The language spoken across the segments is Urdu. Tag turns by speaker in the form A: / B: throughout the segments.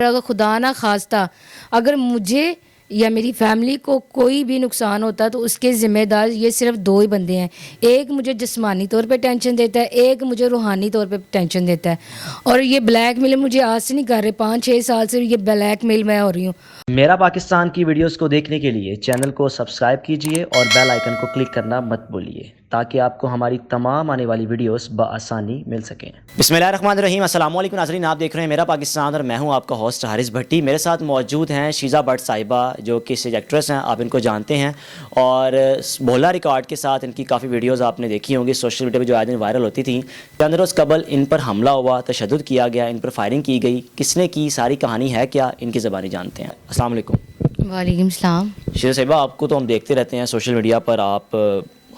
A: اگر خدا نہ خواستہ اگر مجھے یا میری فیملی کو کوئی بھی نقصان ہوتا تو اس کے ذمہ دار یہ صرف دو ہی بندے ہیں. ایک مجھے جسمانی طور پہ ٹینشن دیتا ہے, ایک مجھے روحانی طور پہ ٹینشن دیتا ہے. اور یہ بلیک میل مجھے آج سے نہیں کر رہے, 5-6 سال سے یہ بلیک میل میں ہو رہی ہوں.
B: میرا پاکستان کی ویڈیوز کو دیکھنے کے لیے چینل کو سبسکرائب کیجئے اور بیل آئیکن کو کلک کرنا مت بھولیے تاکہ آپ کو ہماری تمام آنے والی ویڈیوز بآسانی مل سکیں. بسم اللہ الرحمن الرحیم. السلام علیکم ناظرین, آپ دیکھ رہے ہیں میرا پاکستان اور میں ہوں آپ کا ہوسٹ حارث بھٹی. میرے ساتھ موجود ہیں شیزہ بٹ صاحبہ جو کہ اسٹیج ایکٹریس ہیں, آپ ان کو جانتے ہیں, اور بھولا ریکارڈ کے ساتھ ان کی کافی ویڈیوز آپ نے دیکھی ہوں گی سوشل میڈیا پہ جو آج دن وائرل ہوتی تھیں. چند روز قبل ان پر حملہ ہوا, تشدد کیا گیا, ان پر فائرنگ کی گئی. کس نے کی, ساری کہانی ہے کیا, ان کی زبانی جانتے ہیں. السلام علیکم.
A: وعلیکم السلام.
B: شیزہ صاحبہ, آپ کو تو ہم دیکھتے رہتے ہیں سوشل میڈیا پر, آپ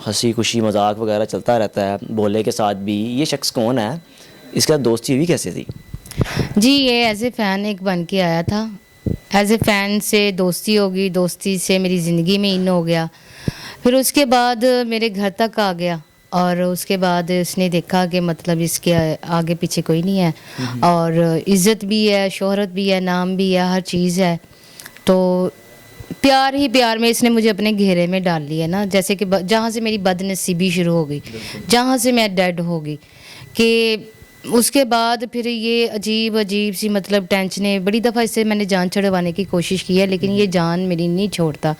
B: ہنسی خوشی مذاق وغیرہ چلتا رہتا ہے, بھولے کے ساتھ بھی. یہ شخص کون ہے, اس کے ساتھ دوستی ہوئی کیسے تھی؟
A: جی یہ ایز اے فین ایک بن کے آیا تھا, ایز اے فین سے دوستی ہوگی, دوستی سے میری زندگی میں ان ہو گیا. پھر اس کے بعد میرے گھر تک آ گیا, اور اس کے بعد اس نے دیکھا کہ مطلب اس کے آگے پیچھے کوئی نہیں ہے, اور عزت بھی ہے, شہرت بھی ہے, نام بھی ہے, ہر چیز ہے. تو پیار ہی پیار میں اس نے مجھے اپنے گھیرے میں ڈال لیا نا. جیسے کہ جہاں سے میری بد نصیبی شروع ہو گئی, جہاں سے میں ڈیڈ ہو گئی, کہ اس کے بعد پھر یہ عجیب سی مطلب ٹینشنیں. بڑی دفعہ اس سے میں نے جان چھڑوانے کی کوشش کی ہے, لیکن یہ جان میری نہیں چھوڑتا.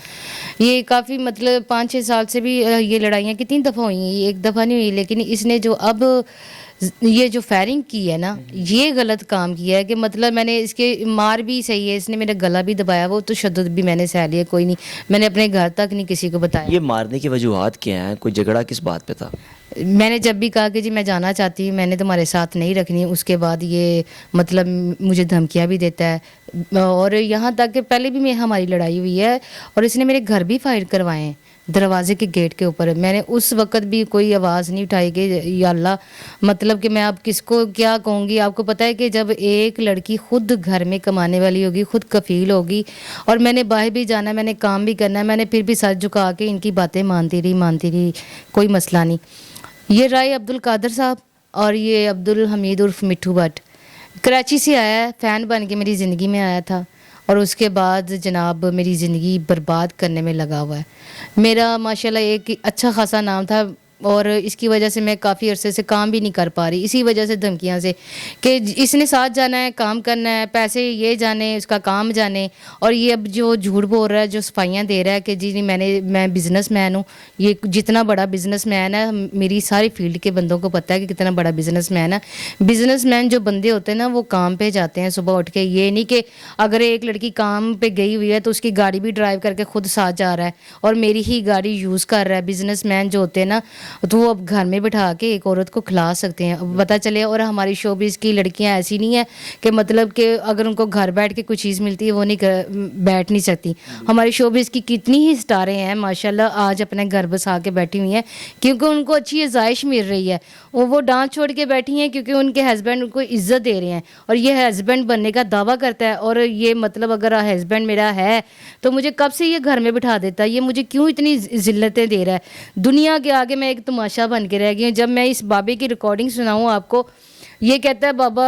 A: یہ کافی مطلب 5-6 سال سے بھی یہ لڑائیاں کتنی دفعہ ہوئی ہیں, ایک دفعہ نہیں ہوئی. لیکن اس نے جو اب یہ جو فائرنگ کی ہے نا, یہ غلط کام کیا ہے. کہ مطلب میں نے اس کے مار بھی صحیح ہے, اس نے میرا گلا بھی دبایا, وہ تو شدت بھی میں نے سہ لیا, کوئی نہیں, میں نے اپنے گھر تک نہیں کسی کو بتایا.
B: یہ مارنے کی وجوہات کیا ہیں, کوئی جھگڑا کس بات پہ تھا؟
A: میں نے جب بھی کہا کہ جی میں جانا چاہتی ہوں, میں نے تمہارے ساتھ نہیں رکھنی, اس کے بعد یہ مطلب مجھے دھمکیاں بھی دیتا ہے. اور یہاں تک کہ پہلے بھی ہماری لڑائی ہوئی ہے, اور اس نے میرے گھر بھی فائر کروائے ہیں دروازے کے گیٹ کے اوپر. میں نے اس وقت بھی کوئی آواز نہیں اٹھائی کہ یا اللہ, مطلب کہ میں اب کس کو کیا کہوں گی. آپ کو پتہ ہے کہ جب ایک لڑکی خود گھر میں کمانے والی ہوگی, خود کفیل ہوگی, اور میں نے باہر بھی جانا ہے, میں نے کام بھی کرنا ہے, میں نے پھر بھی سر جھکا کے ان کی باتیں مانتی رہی, کوئی مسئلہ نہیں. یہ رائے عبد القادر صاحب اور یہ عبد الحمید عرف مٹھو بٹ کراچی سے آیا ہے, فین بن کے میری زندگی میں آیا تھا, اور اس کے بعد جناب میری زندگی برباد کرنے میں لگا ہوا ہے. میرا ماشاءاللہ ایک اچھا خاصا نام تھا, اور اس کی وجہ سے میں کافی عرصے سے کام بھی نہیں کر پا رہی, اسی وجہ سے دھمکیاں سے کہ اس نے ساتھ جانا ہے, کام کرنا ہے, پیسے یہ جانے, اس کا کام جانے. اور یہ اب جو جھوٹ بول رہا ہے, جو صفائیاں دے رہا ہے کہ جی میں بزنس مین ہوں. یہ جتنا بڑا بزنس مین ہے, میری ساری فیلڈ کے بندوں کو پتہ ہے کہ کتنا بڑا بزنس مین ہے. بزنس مین جو بندے ہوتے ہیں نا, وہ کام پہ جاتے ہیں صبح اٹھ کے. یہ نہیں کہ اگر ایک لڑکی کام پہ گئی ہوئی ہے تو اس کی گاڑی بھی ڈرائیو کر کے خود ساتھ جا رہا ہے, اور میری ہی گاڑی یوز کر رہا ہے. بزنس مین جو ہوتے ہیں نا, تو وہ اب گھر میں بٹھا کے ایک عورت کو کھلا سکتے ہیں, پتہ چلے. اور ہماری شوبز کی لڑکیاں ایسی نہیں ہیں کہ مطلب کہ اگر ان کو گھر بیٹھ کے کوئی چیز ملتی ہے وہ بیٹھ نہیں سکتی. ہماری شوبز کی کتنی ہی سٹاریں ہیں ماشاءاللہ, آج اپنے گھر بسا کے بیٹھی ہوئی ہیں, کیونکہ ان کو اچھی ازائش مل رہی ہے. وہ ڈانٹ چھوڑ کے بیٹھی ہیں کیونکہ ان کے ہسبینڈ ان کو عزت دے رہے ہیں, اور یہ ہسبینڈ بننے کا دعویٰ کرتا ہے. اور یہ مطلب اگر ہسبینڈ میرا ہے تو مجھے کب سے یہ گھر میں بٹھا دیتا ہے, یہ مجھے کیوں اتنی ذلتیں دے رہا ہے. دنیا کے آگے میں ایک تماشا بن کے رہ گئی ہوں. جب میں اس بابے کی ریکارڈنگ سناؤں آپ کو, یہ کہتا ہے بابا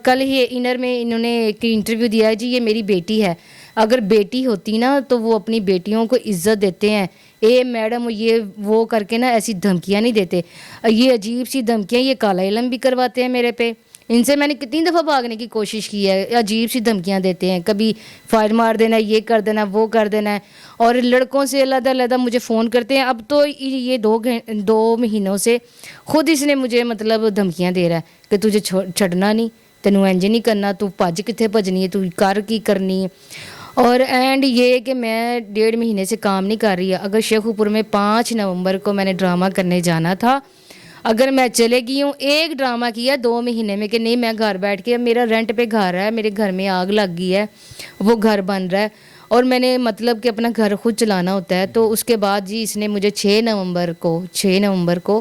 A: کل ہی انر میں انہوں نے ایک انٹرویو دیا ہے, جی یہ میری بیٹی ہے. اگر بیٹی ہوتی نا تو وہ اپنی بیٹیوں کو عزت دیتے ہیں. اے میڈم یہ وہ کر کے نا ایسی دھمکیاں نہیں دیتے. یہ عجیب سی دھمکیاں, یہ کالا علم بھی کرواتے ہیں میرے پہ. ان سے میں نے کتنی دفعہ بھاگنے کی کوشش کی ہے, عجیب سی دھمکیاں دیتے ہیں. کبھی فائر مار دینا, یہ کر دینا, وہ کر دینا ہے. اور لڑکوں سے علیحدہ مجھے فون کرتے ہیں. اب تو یہ 2 مہینوں سے خود اس نے مجھے مطلب دھمکیاں دے رہا ہے کہ تجھے چھڑنا نہیں, تینوں انج نہیں کرنا, تو بھج کتنے بھجنی ہے, تو کر کی کرنی ہے. اور اینڈ یہ کہ میں 1.5 مہینے سے کام نہیں کر رہی ہے. اگر شیخو پور میں 5 نومبر کو میں نے ڈرامہ کرنے جانا تھا, اگر میں چلے گئی ہوں, ایک ڈرامہ کیا 2 مہینے میں کہ نہیں میں گھر بیٹھ کے, میرا رینٹ پہ گھر ہے, میرے گھر میں آگ لگ گئی ہے, وہ گھر بن رہا ہے, اور میں نے مطلب کہ اپنا گھر خود چلانا ہوتا ہے. تو اس کے بعد جی اس نے مجھے 6 نومبر کو